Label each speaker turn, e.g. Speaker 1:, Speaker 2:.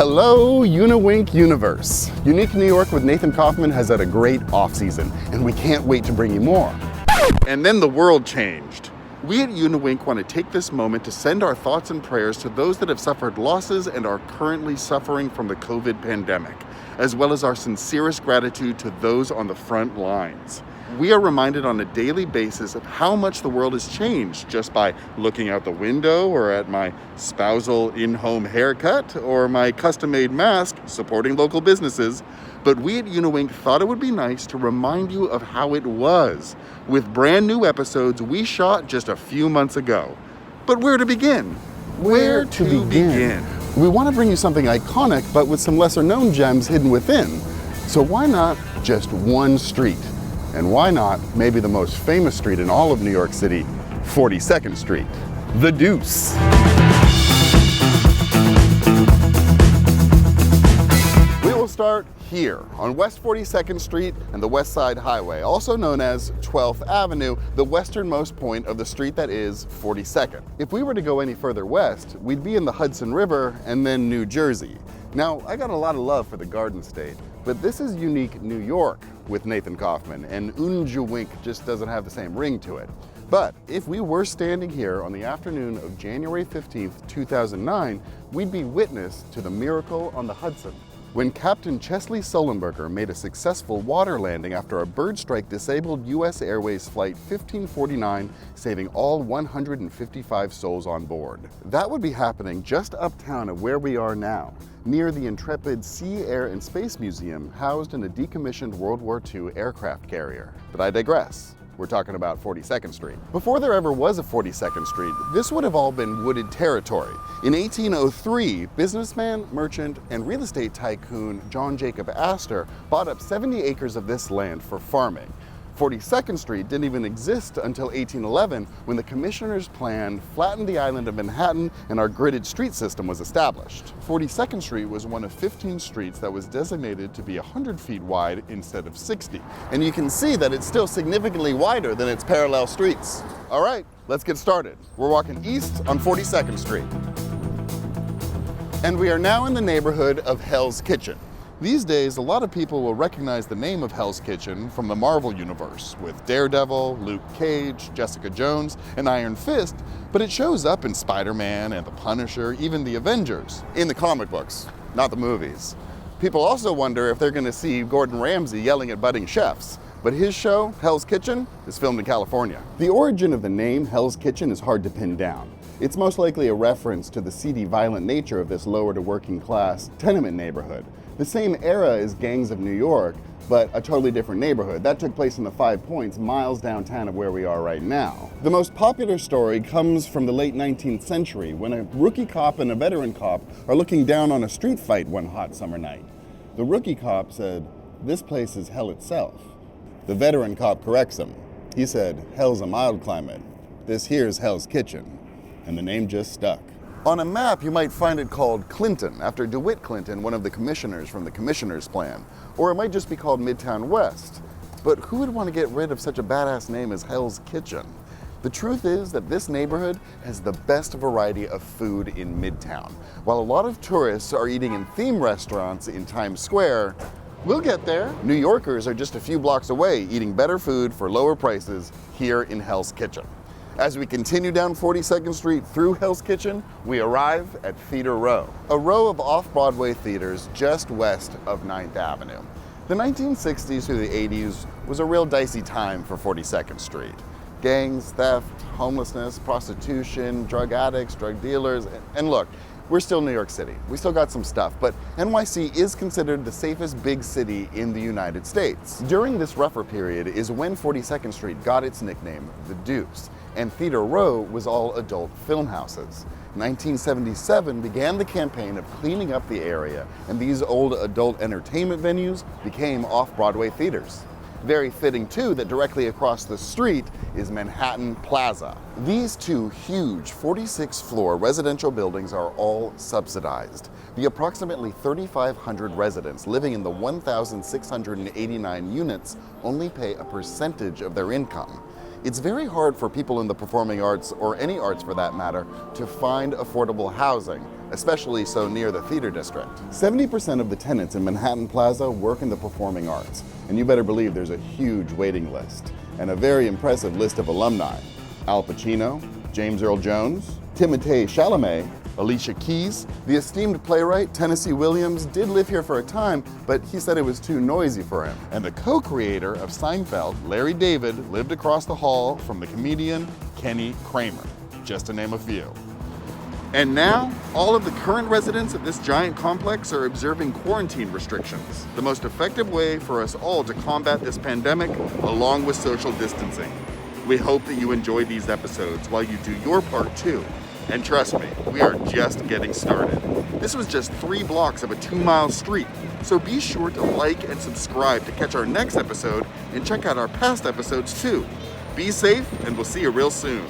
Speaker 1: Hello, Uniwink Universe. Unique New York with Nathan Kaufman has had a great off-season, and we can't wait to bring you more. And then the world changed. We at Uniwink want to take this moment to send our thoughts and prayers to those that have suffered losses and are currently suffering from the COVID pandemic, as well as our sincerest gratitude to those on the front lines. We are reminded on a daily basis of how much the world has changed just by looking out the window or at my spousal in-home haircut or my custom-made mask supporting local businesses. But we at Uniwink thought it would be nice to remind you of how it was with brand new episodes we shot just a few months ago. But where to begin? Where to begin? We want to bring you something iconic, but with some lesser known gems hidden within. So why not just one street? And why not maybe the most famous street in all of New York City, 42nd Street, the Deuce. We will start here on West 42nd Street and the West Side Highway, also known as 12th Avenue, the westernmost point of the street that is 42nd. If we were to go any further west, we'd be in the Hudson River and then New Jersey. Now, I got a lot of love for the Garden State, but this is unique New York with Nathan Kaufman, and Uniwink just doesn't have the same ring to it. But if we were standing here on the afternoon of January 15th, 2009, we'd be witness to the miracle on the Hudson. When Captain Chesley Sullenberger made a successful water landing after a bird strike disabled U.S. Airways Flight 1549, saving all 155 souls on board. That would be happening just uptown of where we are now, near the intrepid Sea, Air, and Space Museum housed in a decommissioned World War II aircraft carrier. But I digress. We're talking about 42nd Street. Before there ever was a 42nd Street, this would have all been wooded territory. In 1803, businessman, merchant, and real estate tycoon John Jacob Astor bought up 70 acres of this land for farming. 42nd Street didn't even exist until 1811 when the Commissioner's plan flattened the island of Manhattan and our gridded street system was established. 42nd Street was one of 15 streets that was designated to be 100 feet wide instead of 60. And you can see that it's still significantly wider than its parallel streets. All right, let's get started. We're walking east on 42nd Street. And we are now in the neighborhood of Hell's Kitchen. These days, a lot of people will recognize the name of Hell's Kitchen from the Marvel Universe, with Daredevil, Luke Cage, Jessica Jones, and Iron Fist, but it shows up in Spider-Man and the Punisher, even the Avengers, in the comic books, not the movies. People also wonder if they're going to see Gordon Ramsay yelling at budding chefs, but his show, Hell's Kitchen, is filmed in California. The origin of the name Hell's Kitchen is hard to pin down. It's most likely a reference to the seedy, violent nature of this lower to working class tenement neighborhood. The same era as Gangs of New York, but a totally different neighborhood. That took place in the 5 Points, miles downtown of where we are right now. The most popular story comes from the late 19th century, when a rookie cop and a veteran cop are looking down on a street fight one hot summer night. The rookie cop said, "This place is hell itself." The veteran cop corrects him. He said, "Hell's a mild climate. This here's Hell's Kitchen." And the name just stuck. On a map, you might find it called Clinton, after DeWitt Clinton, one of the commissioners from the Commissioner's Plan. Or it might just be called Midtown West. But who would want to get rid of such a badass name as Hell's Kitchen? The truth is that this neighborhood has the best variety of food in Midtown. While a lot of tourists are eating in theme restaurants in Times Square, we'll get there. New Yorkers are just a few blocks away eating better food for lower prices here in Hell's Kitchen. As we continue down 42nd Street through Hell's Kitchen, we arrive at Theater Row, a row of off-Broadway theaters just west of 9th Avenue. The 1960s through the 80s was a real dicey time for 42nd Street. Gangs, theft, homelessness, prostitution, drug addicts, drug dealers, and look, we're still New York City. We still got some stuff, but NYC is considered the safest big city in the United States. During this rougher period is when 42nd Street got its nickname, the Deuce, and Theater Row was all adult film houses. 1977 began the campaign of cleaning up the area, and these old adult entertainment venues became off-Broadway theaters. Very fitting too that directly across the street is Manhattan Plaza. These two huge 46-floor residential buildings are all subsidized. The approximately 3,500 residents living in the 1,689 units only pay a percentage of their income. It's very hard for people in the performing arts, or any arts for that matter, to find affordable housing, especially so near the theater district. 70% of the tenants in Manhattan Plaza work in the performing arts, and you better believe there's a huge waiting list, and a very impressive list of alumni. Al Pacino, James Earl Jones, Timothée Chalamet, Alicia Keys. The esteemed playwright Tennessee Williams did live here for a time, but he said it was too noisy for him. And the co-creator of Seinfeld, Larry David, lived across the hall from the comedian Kenny Kramer, just to name a few. And now, all of the current residents of this giant complex are observing quarantine restrictions, the most effective way for us all to combat this pandemic, along with social distancing. We hope that you enjoy these episodes while you do your part too. And trust me, we are just getting started. This was just 3 blocks of a 2-mile street, so be sure to like and subscribe to catch our next episode and check out our past episodes too. Be safe, and we'll see you real soon.